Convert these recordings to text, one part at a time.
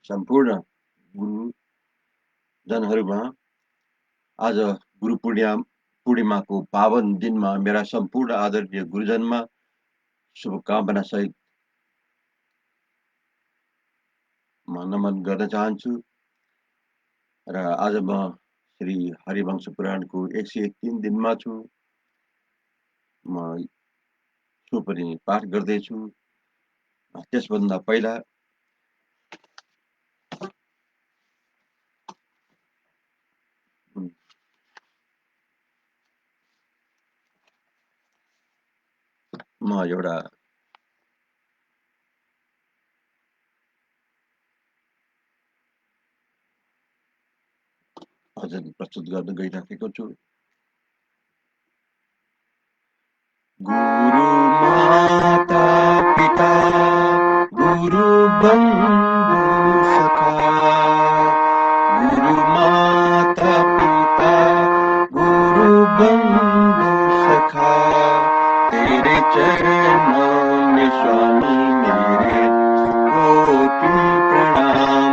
सम्पूर्ण गुरुजनहरूमा आज गुरु पूर्णिमाको पावन दिनमा मेरा सम्पूर्ण आदरणीय गुरुजनमा शुभकामना सहित म नमन गर्न चाहन्छु र आज म श्री हरिवंश पुराणको 103 दिनमा छु। म सो पनि पाठ गर्दैछु। त्यसभन्दा पहिला म एउटा भजन प्रस्तुत गर्न गइराखेको छु। गुरु माता पिता गुरु बंधु सखा, गुरु माता पिता गुरु बंधु सखा, तेरे चरणों में स्वामी मेरे कोटि प्रणाम,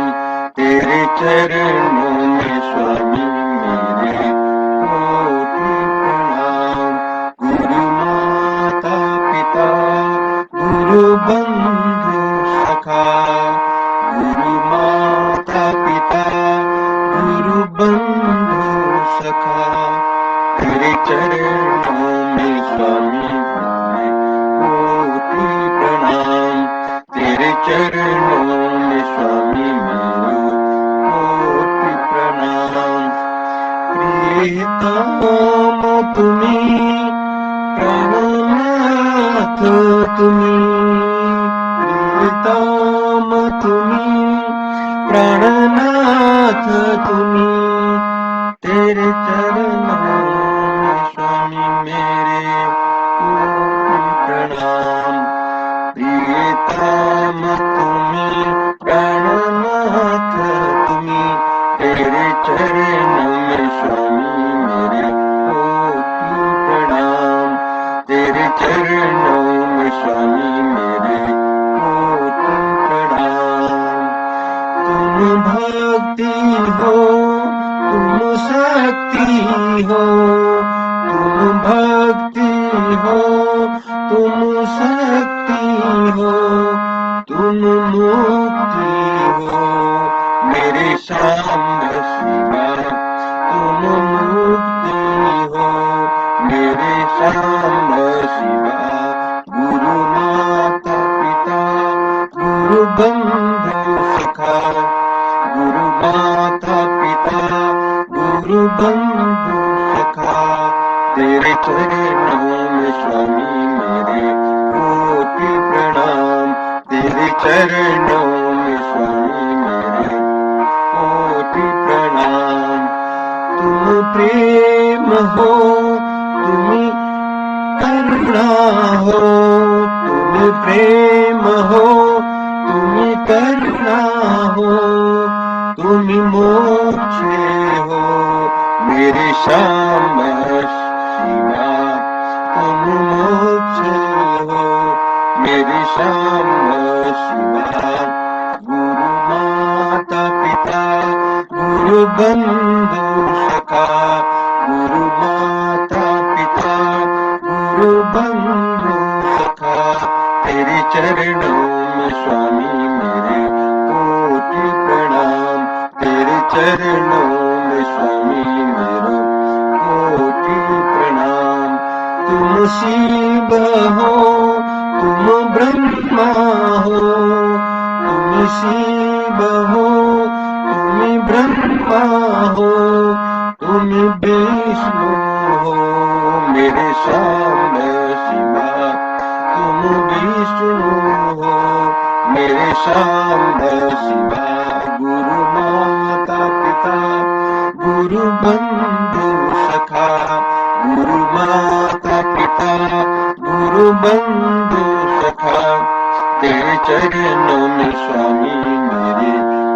तेरे चरणों में स्वामी मेरे कोटि प्रणाम। गुरु माता पिता गुरु बंधु सखा, गुरु माता पिता गुरु बंधु सखा, तेरे चरणों में स्वामी मेरे कोटि प्रणाम, तेरे चरणों में स्वामी मेरे कोटि प्रणाम। प्रियतम तुम्ही प्राणनाथ तुम्ही, प्रियतम तुम्ही प्राणनाथ तुम्ही, तेरे चरणों में स्वामी मेरे कोटि प्रणाम। प्रियतम तुम्ही प्राणनाथ तुम्ही, तेरे चरणों में स्वामी मेरे कोटि प्रणाम, तेरे चरणों में स्वामी मेरे कोटि प्रणाम। तुम भक्ति हो तुम शक्ति हो, तुम भक्ति हो तुम शक्ति हो, तुम मुक्ति हो मेरे सांब शिवा, तुम मुक्ति हो मेरे सांब शिवा। गुरु माता पिता गुरु बंधु सखा, गुरु माता पिता गुरु बंधु सखा, तेरे चरणों में स्वामी मेरे कोटि प्रणाम, तेरे चरणों में स्वामी मेरे कोटि प्रणाम। तुम प्रेम हो तुम करुणा हो, तुम प्रेम हो तुम करुणा हो, तुम मोक्ष हो मेरे सांब शिवा, तुम मोक्ष हो मेरे सांब शिवा। गुरु माता पिता गुरु बंधु सखा, गुरु माता पिता गुरु बंधु सखा, तेरे चरणों में स्वामी मेरे कोटि प्रणाम, तेरे चरणों में स्वामी मेरे कोटि प्रणाम। तुम शिव हो तुम ब्रह्मा हो, तुम शिव हो तुम ब्रह्मा हो, तुम विष्णु हो मेरे सांब शिवा, तुम विष्णु हो मेरे सांब शिवा। गुरु माता पिता गुरु बंधु सखा, गुरु माता पिता गुरु बंधु सखा, तेरे चरणों में स्वामी मेरे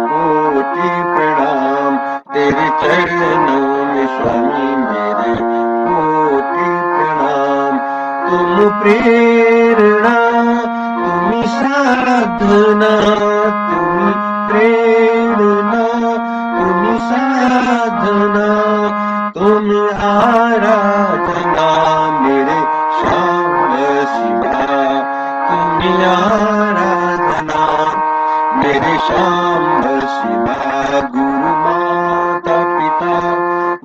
कोटि प्रणाम, तेरे चरणों में स्वामी मेरे कोटि प्रणाम। तुम प्रेरणा तुम साधना तुम प्रेरणा सांब शिवा गुरु माता पिता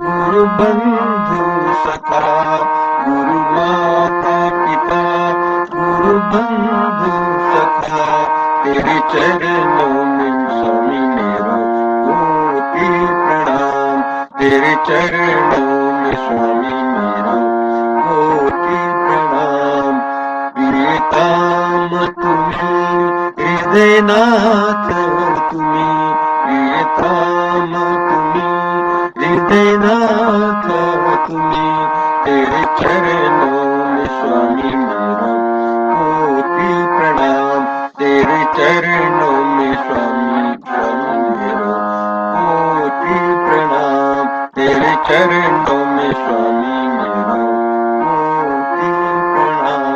गुरु बंधु सखा गुरु माता पिता गुरु बंधु सखा तेरे चरणों में स्वामी मेरो कोटि प्रणाम तेरे चरणों में स्वामी मेरो कोटि प्रणाम प्रिय काम तुम्हें हृदयनाथ तुम्हें प्रिय काम तुम्हें हृदयनाथ तुम्हें तेरे चरणों में स्वामी मेरो कोटि प्रणाम तेरे चरणों में स्वामी स्वामी मेरो कोटि प्रणाम तेरे चरणों में स्वामी मेरो कोटि प्रणाम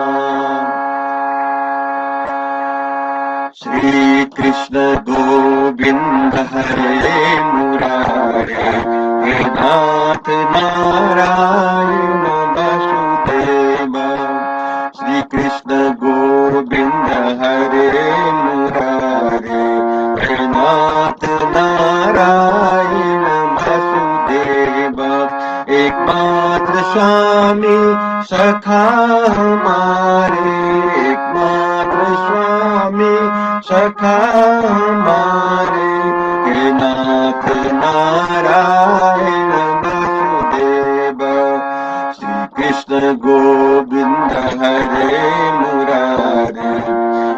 श्री कृष्ण गोविंद हरे मुरारे हे नाथ नारायण वासुदेवा श्री कृष्ण गोविंद हरे मुरारे हे नाथ नारायण वासुदेवा एकमात्र स्वामी सखा हमारे एकमात्र स्वामी सखा हमारे हे नाथ नारायण वासुदेवा श्री कृष्ण गोविंद हरे मुरारे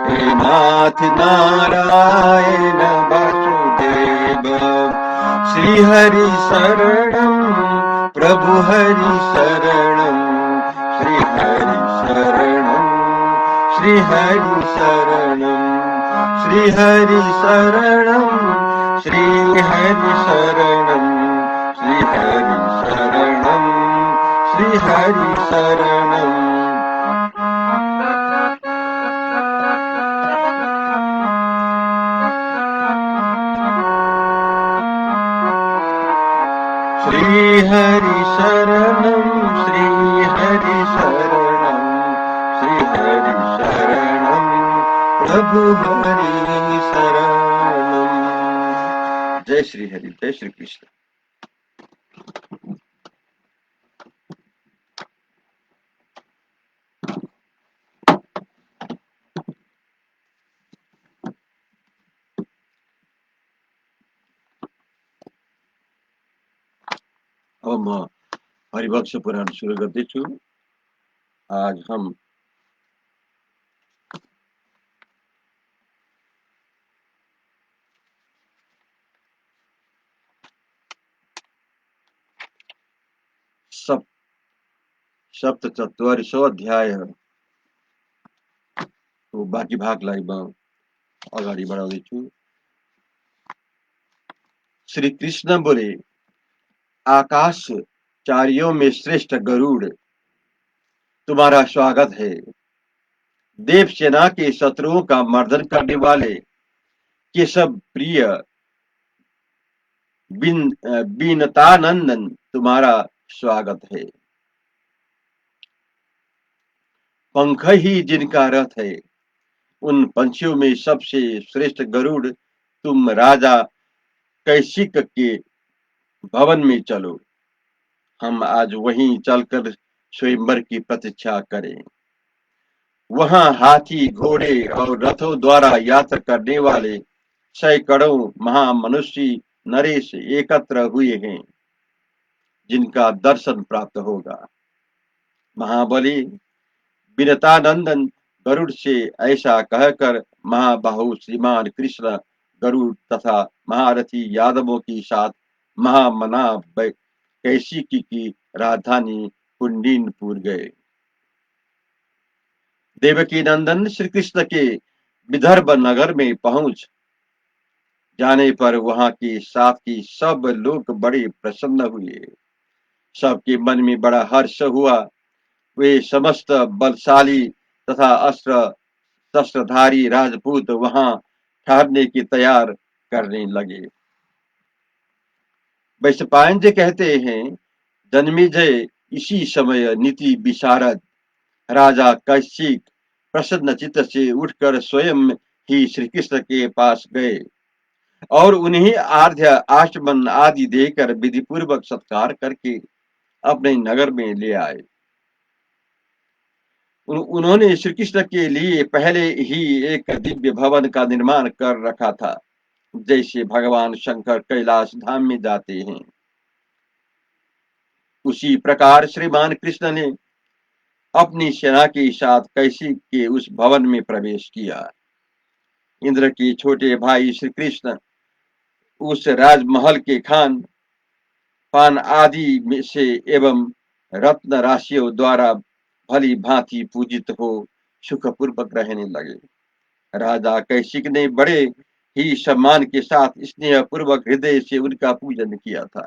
हे नाथ नारायण वासुदेवा श्री हरि शरणम प्रभु हरि शरणम श्री हरि शरणम श्री हरि शरणम श्री हरि शरणम श्री हरि शरणम श्री हरि शरणम श्री हरि शरणम श्री हरि शरणम श्री हरि शरणम श्री हरि शरणम प्रभु हरि शरणम जय श्री हरि जय श्री कृष्ण अब म हरिवंश पुराण सुरु गर्दैछु आज हम सप्तचत्वारिशौं अध्याय को बाँकी भागलाई म अगाडि बढाउँदैछु श्री कृष्ण बोले आकाश चारियों में श्रेष्ठ गरुड़ तुम्हारा स्वागत है देव सेना के शत्रुओं का मर्दन करने वाले केशव प्रिय बीनतानंदन तुम्हारा स्वागत है पंख ही जिनका रथ है उन पंछियों में सबसे श्रेष्ठ गरुड़ तुम राजा कैशिक के भवन में चलो हम आज वहीं चलकर स्वयंवर की प्रतीक्षा करें वहां हाथी घोड़े और रथों द्वारा यात्रा करने वाले सैकड़ों महामनुष्य नरेश एकत्र हुए हैं जिनका दर्शन प्राप्त होगा महाबली विनतानंदन गरुड़ से ऐसा कहकर महाबाहु श्रीमान कृष्ण गरुड़ तथा महारथी यादवों के साथ महामना कैशिकी की राजधानी कुंडीनपुर गए देवकी नंदन श्री कृष्ण के विदर्भ नगर में पहुंच जाने पर वहां के साथ की सब लोग बड़े प्रसन्न हुए सबके मन में बड़ा हर्ष हुआ वे समस्त बलशाली तथा अस्त्र शस्त्रधारी राजपूत वहां ठहरने की तैयार करने लगे वैशंपायन जी कहते हैं जन्मेजय इसी समय नीति विशारद राजा कैशिक प्रसन्न चित्त से उठकर स्वयं ही श्री कृष्ण के पास गए और उन्हें आर्ध्य आचमन आदि देकर विधि पूर्वक सत्कार करके अपने नगर में ले आए। उन्होंने श्री कृष्ण के लिए पहले ही एक दिव्य भवन का निर्माण कर रखा था, जैसे भगवान शंकर कैलाश धाम में जाते हैं। उसी प्रकार श्रीमान कृष्ण ने अपनी सेना के साथ कैसी के उस भवन में प्रवेश किया। इंद्र के छोटे भाई श्री कृष्ण उस राजमहल के खान पान आदि में से एवं रत्न राशियों द्वारा भली भांति पूजित हो सुखपूर्वक रहने लगे। राजा कैशिक ने बड़े ही सम्मान के साथ स्नेह पूर्वक हृदय से उनका पूजन किया था।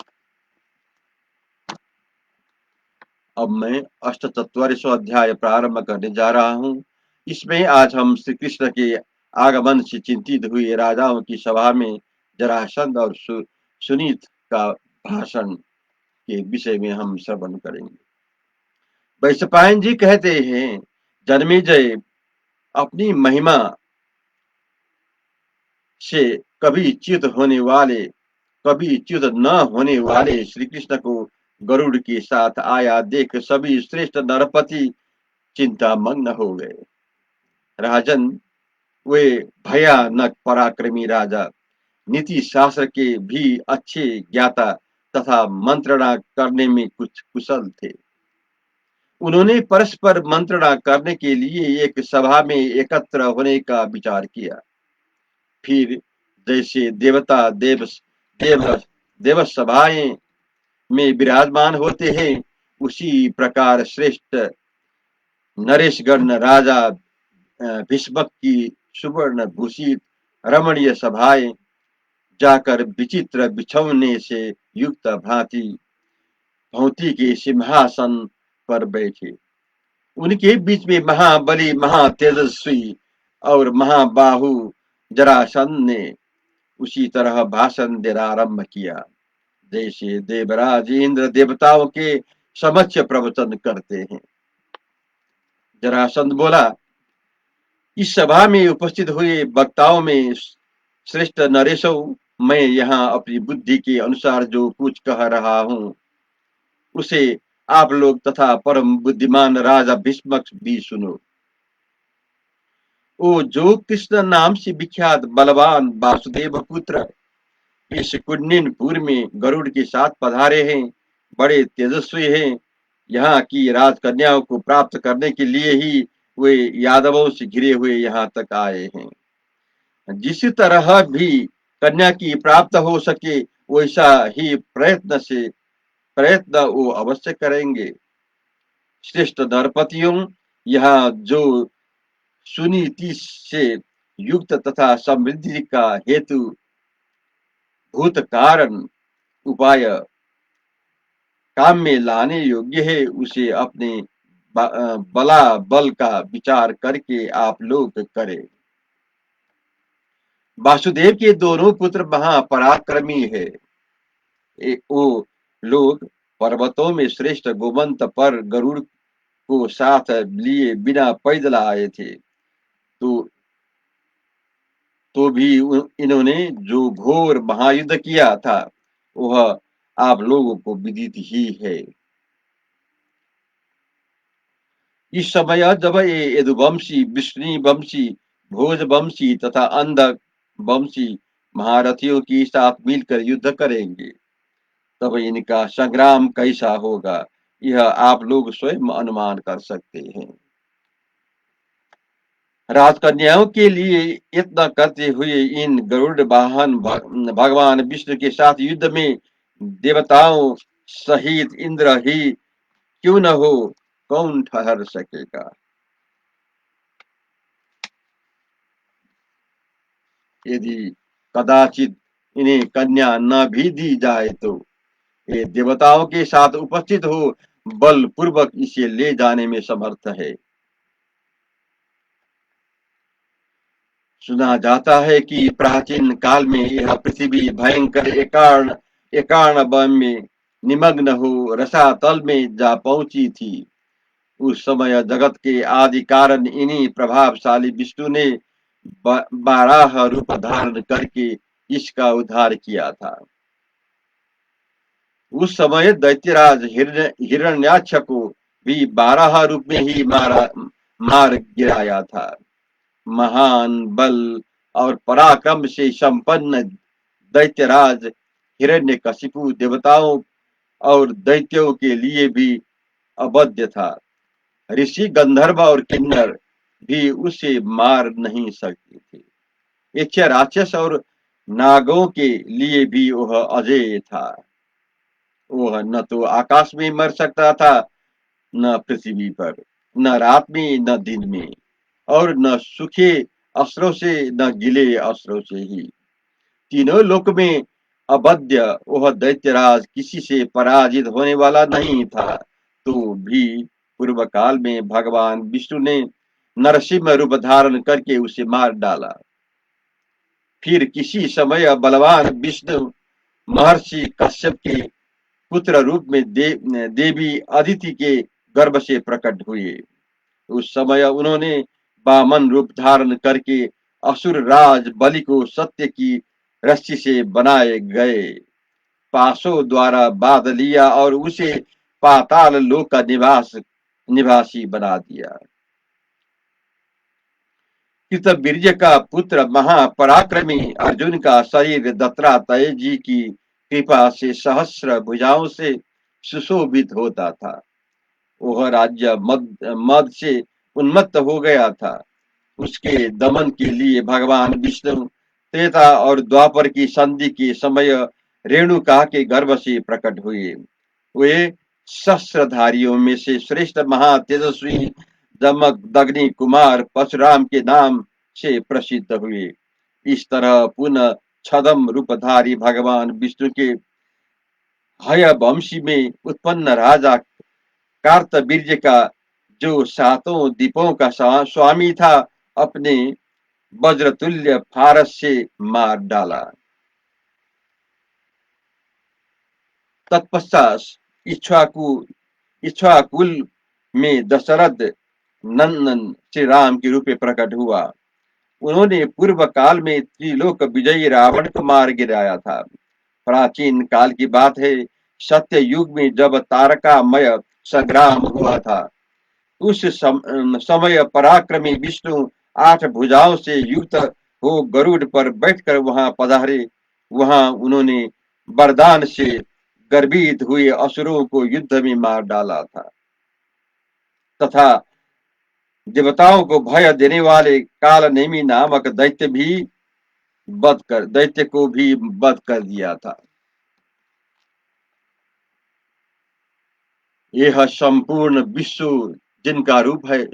अब मैं अष्टचत्वारिशवां अध्याय प्रारंभ करने जा रहा हूँ। इसमें आज हम श्री कृष्ण के आगमन से चिंतित हुए राजाओं की सभा में जरासंध और सुनीत का भाषण के विषय में हम श्रवण करेंगे। वैशंपायन जी कहते हैं, जन्मेजय अपनी महिमा से कभी च्युत न होने वाले श्री कृष्ण को गरुड़ के साथ आया देख सभी श्रेष्ठ नरपति चिंतामग्न हो गए। राजन, वे भयानक पराक्रमी राजा नीति शास्त्र के भी अच्छे ज्ञाता तथा मंत्रणा करने में कुछ कुशल थे। उन्होंने परस्पर मंत्रणा करने के लिए एक सभा में एकत्र होने का विचार किया। फिर जैसे देवता देव सभाएं में विराजमान होते हैं, उसी प्रकार श्रेष्ठ नरेशगण राजा भीष्मक की सुवर्ण भूषित रमणीय सभाएं जाकर विचित्र बिछौने से युक्त भांति भौती के सिंहासन पर बैठे। उनके बीच में महाबली महातेजस्वी और महाबाहु जरासंध ने उसी तरह भाषण देना आरंभ किया, जैसे देवराज इंद्र देवताओं के समक्ष प्रवचन करते हैं। जरासंध बोला, इस सभा में उपस्थित हुए वक्ताओं में श्रेष्ठ नरेशों, मैं यहाँ अपनी बुद्धि के अनुसार जो कुछ कह रहा हूँ उसे आप लोग तथा परम बुद्धिमान राजा भीष्मक भी सुनो। ओ जो कृष्ण नाम से विख्यात बलवान वासुदेव पुत्र इस कुन्निनपुर में गरुड़ के साथ पधारे हैं, बड़े तेजस्वी हैं। यहाँ की राजकन्याओं को प्राप्त करने के लिए ही वे यादवों से घिरे हुए यहाँ तक आए हैं। जिस तरह भी कन्या की प्राप्त हो सके वैसा ही प्रयत्न वो अवश्य करेंगे। श्रेष्ठ नरपतियों, यहाँ जो सुनीति से युक्त तथा समृद्धि का हेतु भूत कारण उपाय काम में लाने योग्य है, उसे अपने बला बल का विचार करके आप लोग करें। वासुदेव के दोनों पुत्र महापराक्रमी है। वो लोग पर्वतों में श्रेष्ठ गोमंत पर गरुड़ को साथ लिए बिना पैदल आए थे। तो भी इन्होंने जो घोर महायुद्ध किया था वह आप लोगों को विदित ही है। इस समय जब ये यदुवंशी, विष्णु वंशी, भोज वंशी तथा अंधक वंशी महारथियों के साथ मिलकर युद्ध करेंगे, तब इनका संग्राम कैसा होगा यह आप लोग स्वयं अनुमान कर सकते हैं। राजकन्याओं के लिए इतना करते हुए इन गरुड़ वाहन भगवान विष्णु के साथ युद्ध में देवताओं सहित इंद्र ही क्यों न हो, कौन ठहर सकेगा। यदि कदाचित इन्हें कन्या न भी दी जाए तो ये देवताओं के साथ उपस्थित हो बल पूर्वक इसे ले जाने में समर्थ है। सुना जाता है कि प्राचीन काल में यह पृथ्वी भयंकर एकार्ण वन में निमग्न हो रसातल में जा पहुंची थी। उस समय जगत के आदि कारण इन्हीं प्रभावशाली विष्णु ने बारह रूप धारण करके इसका उद्धार किया था। उस समय दैत्यराज हिरण्याक्ष को भी 12 रूप में ही मार गिराया था। महान बल और पराक्रम से संपन्न दैत्यराज हिरण्यकशिपु देवताओं और दैत्यों के लिए भी अवध्य था। ऋषि गंधर्व और किन्नर भी उसे मार नहीं सकते थे। यक्ष राक्षस और नागों के लिए भी वह अजेय था। वह न तो आकाश में मर सकता था, न पृथ्वी पर, न रात में न दिन में, और न सूखे अस्त्रों से न गीले अस्त्रों से ही। तीनों लोक में अवध्य वह दैत्यराज किसी से पराजित होने वाला नहीं था। तो भी पूर्व काल में भगवान विष्णु ने नरसिंह रूप धारण करके उसे मार डाला। फिर किसी समय बलवान विष्णु महर्षि कश्यप के पुत्र रूप में देवी अदिति के गर्भ से प्रकट हुए। उस समय उन्होंने वामन रूप धारण करके असुर राज बलि को सत्य की रस्सी से बनाए गए पासों द्वारा बांध लिया और उसे पाताल लोक का निवासी बना दिया। कृतवीर्य का पुत्र महापराक्रमी अर्जुन का शरीर दत्तात्रेय जी की कृपा से सहस्र भुजाओं से सुशोभित होता था। वह राज्य मद से उन्मत्त हो गया था। उसके दमन के लिए भगवान विष्णु त्रेता और द्वापर की संधि के समय रेणुका के गर्भ से प्रकट हुए। वे शस्त्रधारियों में से श्रेष्ठ महातेजस्वी दमदग्नि कुमार परशुराम के नाम से प्रसिद्ध हुए। इस तरह पुनः छदम रूपधारी भगवान विष्णु के हयवंशी में उत्पन्न राजा कार्तवीर्य का जो सातों दीपों का स्वामी था, अपने वज्रतुल्य फारस से मार डाला। तत्पश्चात इक्ष्वाकुल में दशरथ नंदन श्री राम के रूप में प्रकट हुआ। उन्होंने पूर्व काल में त्रिलोक विजयी रावण को मार गिराया था। प्राचीन काल की बात है, सत्य युग में जब तारकामय संग्राम हुआ था, उस समय पराक्रमी विष्णु 8 भुजाओं से युक्त हो गरुड़ पर बैठकर वहां पधारे। वहां उन्होंने वरदान से गर्वित हुए असुरों को युद्ध में मार डाला था तथा देवताओं को भय देने वाले काल नेमी नामक दैत्य को भी वध कर दिया था। यह संपूर्ण विश्व जिनका रूप है,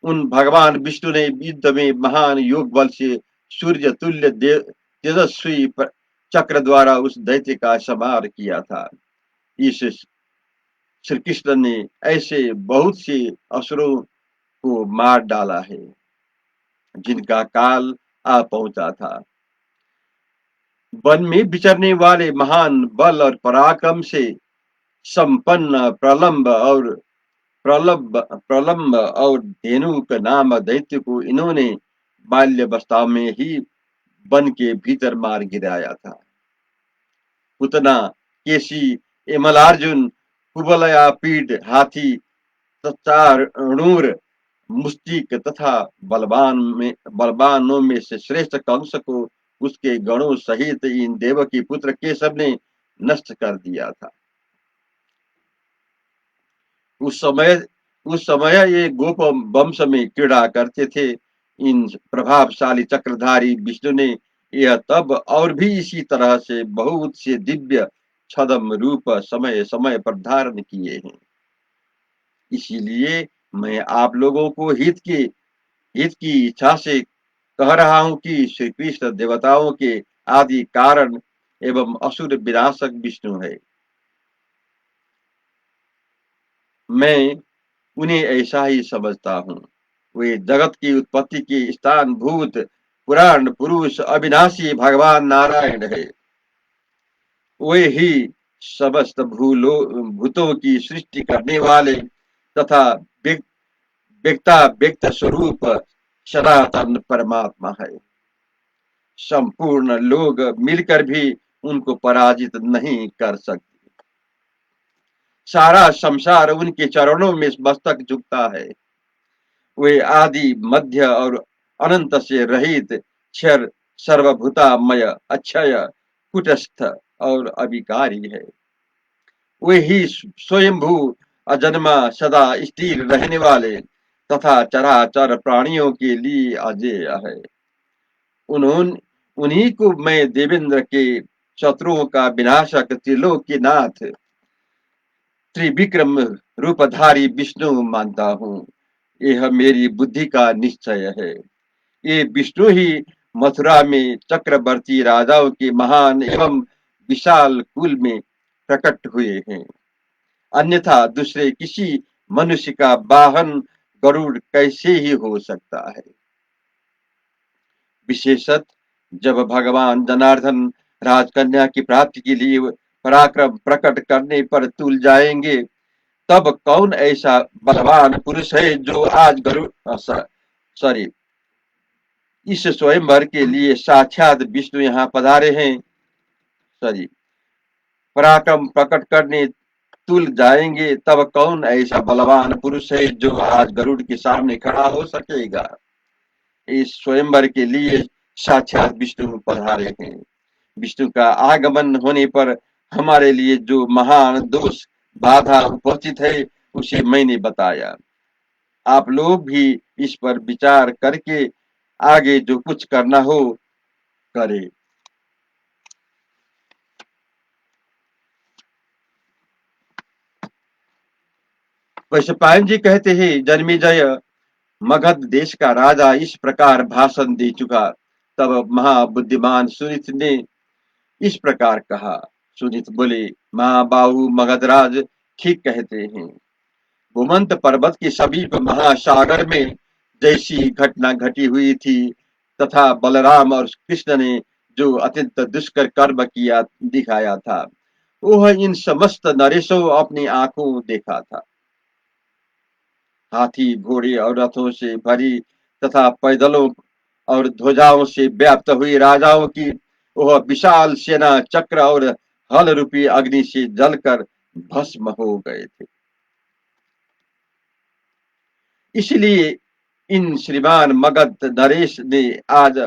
उन भगवान विष्णु ने युद्ध में महान योग बल से सूर्य तुल्य तेजस्वी चक्र द्वारा उस दैत्य का संहार किया था। इस श्री कृष्ण ने ऐसे बहुत से असुरों को मार डाला है जिनका काल आ पहुंचा था। वन में विचरने वाले महान बल और पराक्रम से संपन्न प्रलंब और धेनुक नाम दैत्य को इन्होंने बाल्यावस्था में ही वन के भीतर मार गिराया था। पुतना, केसी, एमलार्जुन, कुबलया पीठ हाथी, तचारूर, मुस्तिक तथा बलवानों में से श्रेष्ठ कंस को उसके गणों सहित इन देवकी पुत्र केशव ने नष्ट कर दिया था। उस समय ये गोप वंश में क्रीड़ा करते थे। इन प्रभावशाली चक्रधारी विष्णु ने यह तब और भी इसी तरह से बहुत से दिव्य छदम रूप समय समय पर धारण किए हैं। इसीलिए मैं आप लोगों को हित की इच्छा से कह रहा हूं कि श्री कृष्ण देवताओं के आदि कारण एवं असुर विनाशक विष्णु है। मैं उन्हें ऐसा ही समझता हूँ। वे जगत की उत्पत्ति के स्थान भूत पुराण पुरुष अविनाशी भगवान नारायण है। वे ही समस्त भूतों की सृष्टि करने वाले तथा व्यक्ता व्यक्त स्वरूप सनातन परमात्मा है। संपूर्ण लोग मिलकर भी उनको पराजित नहीं कर सकते। सारा संसार उनके चरणों में मस्तक झुकता है। वे आदि मध्य और अनंत से रहित क्षर सर्वभूतामय अक्षय कुटस्थ और अविकारी है। वे ही स्वयंभू अजन्मा सदा स्थिर रहने वाले तथा चराचर प्राणियों के लिए अजेय है। उन्होंने उन्हीं को मैं देवेंद्र के शत्रुओं का विनाशक त्रिलोक के नाथ त्रिविक्रम रूपधारी विष्णु मानता हूँ। यह मेरी बुद्धि का निश्चय है। ये विष्णु ही मथुरा में चक्रवर्ती राजाओं के महान एवं विशाल कुल में प्रकट हुए हैं। अन्यथा दूसरे किसी मनुष्य का वाहन गरुड़ कैसे ही हो सकता है। विशेषत जब भगवान जनार्दन राजकन्या की प्राप्ति के लिए पराक्रम प्रकट करने पर तुल जाएंगे, तब कौन ऐसा बलवान पुरुष है जो आज गरुड़ सॉरी इस स्वयंवर के लिए साक्षात विष्णु यहाँ पधारे हैं। सॉरी पराक्रम प्रकट करने तुल जाएंगे, तब कौन ऐसा बलवान पुरुष है जो आज गरुड़ के सामने खड़ा हो सकेगा। इस स्वयंवर के लिए साक्षात विष्णु पधारे हैं। विष्णु का आगमन होने पर हमारे लिए जो महान दोष बाधा उपस्थित है उसे मैंने बताया। आप लोग भी इस पर विचार करके आगे जो कुछ करना हो करें। वैशंपायन जी कहते हैं, जन्मेजय मगध देश का राजा इस प्रकार भाषण दे चुका। तब महाबुद्धिमान सुनीत ने इस प्रकार कहा। सुनीत बोले, महाबाहु मगधराज ठीक कहते हैं। घुमंत पर्वत के समीप महासागर में जैसी घटना घटी हुई थी तथा बलराम और कृष्ण ने जो अत्यंत दुष्कर कर्म किया दिखाया था, वह इन समस्त नरेशों अपनी आंखों देखा था। हाथी घोड़े और रथों से भरी तथा पैदलों और ध्वजाओं से व्याप्त हुई राजाओं की वह विशाल सेना चक्र और हल रूपी अग्नि से जलकर भस्म हो गए थे। इसलिए इन श्रीमान मगध नरेश ने आज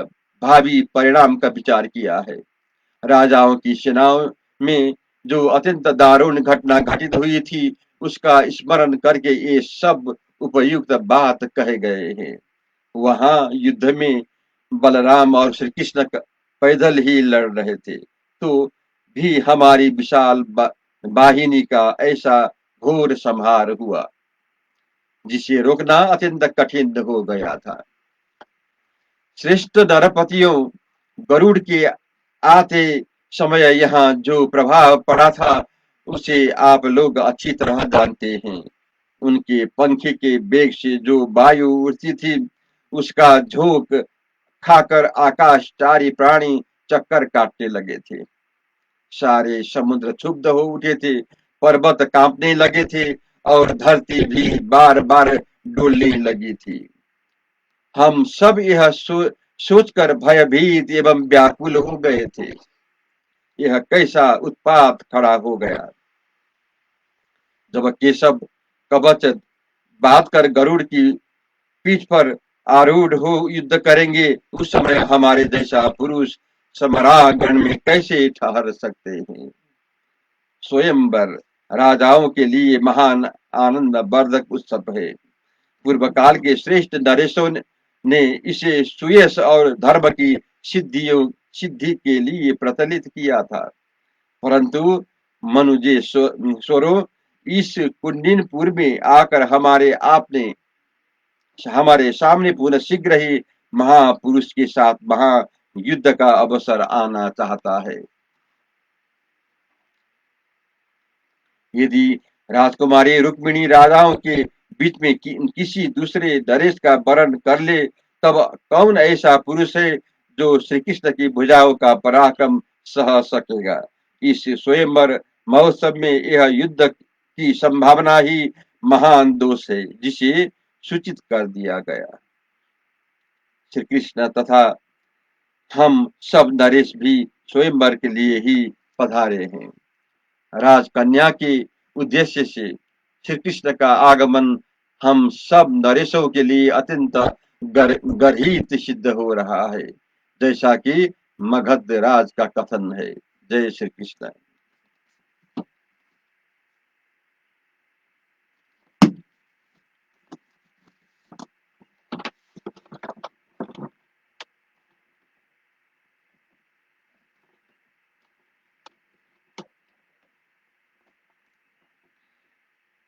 भावी परिणाम का विचार किया है। राजाओं की सेनाओं में जो अत्यंत दारुण घटना घटित हुई थी, उसका स्मरण करके ये सब उपयुक्त बात कहे गए हैं। वहां युद्ध में बलराम और श्री कृष्ण पैदल ही लड़ रहे थे, तो भी हमारी विशाल वाहिनी का ऐसा घोर संहार हुआ जिसे रोकना अत्यंत कठिन हो गया था। श्रेष्ठ नरपतियों, गरुड़ के आते समय यहाँ जो प्रभाव पड़ा था उसे आप लोग अच्छी तरह जानते हैं। उनके पंखे के वेग से जो वायु उड़ती थी, उसका झोंक खाकर आकाशचारी प्राणी चक्कर काटने लगे थे। सारे समुद्र क्षुब्ध हो उठे थे, पर्वत कांपने लगे थे और धरती भी बार बार डोलने लगी थी। हम सब यह सोचकर भयभीत एवं व्याकुल हो गए थे। यह कैसा उत्पात खड़ा हो गया। जब केशव कवच बात कर गरुड़ की पीठ पर आरूढ़ हो युद्ध करेंगे, उस समय हमारे जैसा पुरुष सम्रागण में कैसे ठहर सकते हैं। स्वयंवर राजाओं के लिए महान आनंद वर्धक उत्सव है। पूर्व काल के श्रेष्ठ नरेशों ने इसे सुयश और धर्म की सिद्धि के लिए प्रचलित किया था, परंतु मनुजेश्वरों, इस कुंडिनपुर में आकर हमारे सामने पुनः शीघ्र ही महापुरुष के साथ महायुद्ध का अवसर आना चाहता है। यदि राजकुमारी रुक्मिणी राजाओं के बीच में किसी दूसरे नरेश का वर्ण कर ले, तब कौन ऐसा पुरुष है जो श्री कृष्ण की भुजाओं का पराक्रम सह सकेगा। इस स्वयंवर महोत्सव में यह युद्ध की संभावना ही महान दोष है, जिसे सूचित कर दिया गया। श्री कृष्ण तथा हम सब नरेश भी स्वयंवर के लिए ही पधारे हैं। राजकन्या के उद्देश्य से श्री कृष्ण का आगमन हम सब नरेशों के लिए अत्यंत गर्हित सिद्ध हो रहा है, जैसा कि मगध राज का कथन है। जय श्री कृष्ण।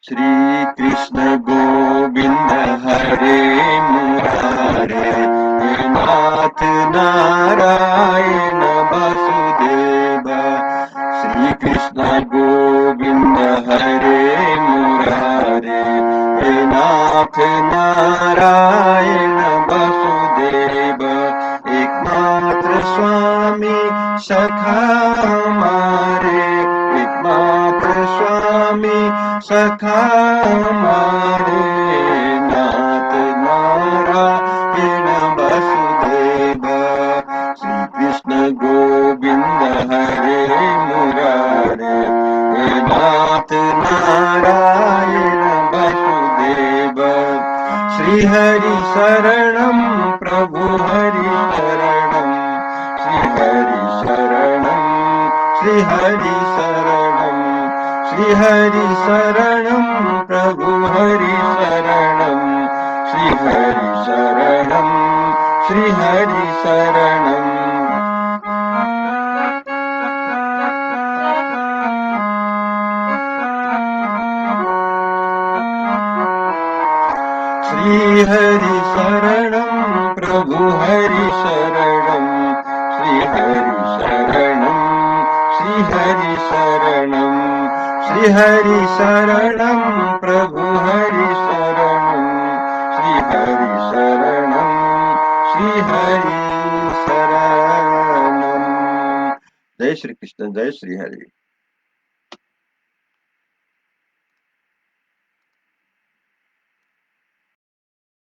श्री कृष्ण गोविंद हरे मुरारे, हे नाथ नारायण वासुदेवा। श्री कृष्ण गोविंद हरे मुरारे, हे नाथ नारायण वासुदेवा। एकमात्र स्वामी सखा हमारे, एकमात्र स्वामी सखा हमारे, नाथ नारायण वासुदेवा। श्री कृष्ण गोविंद हरे मुरारे, हे नाथ नारायण वासुदेवा। श्री हरि शरणं प्रभु हरि शरणं, श्री हरि शरणं, श्री हरि शरणं, श्री हरि शरणं प्रभु हरि शरणं, श्री हरि शरणं, श्री हरि शरणं। श्री हरि शरणं प्रभु हरि शरणं, श्री हरि शरणं, श्री हरि शरणं, श्री हरि शरणं प्रभु हरि शरणं, श्री हरि शरणं, श्री हरि शरणं। जय श्री कृष्ण, जय श्री हरि।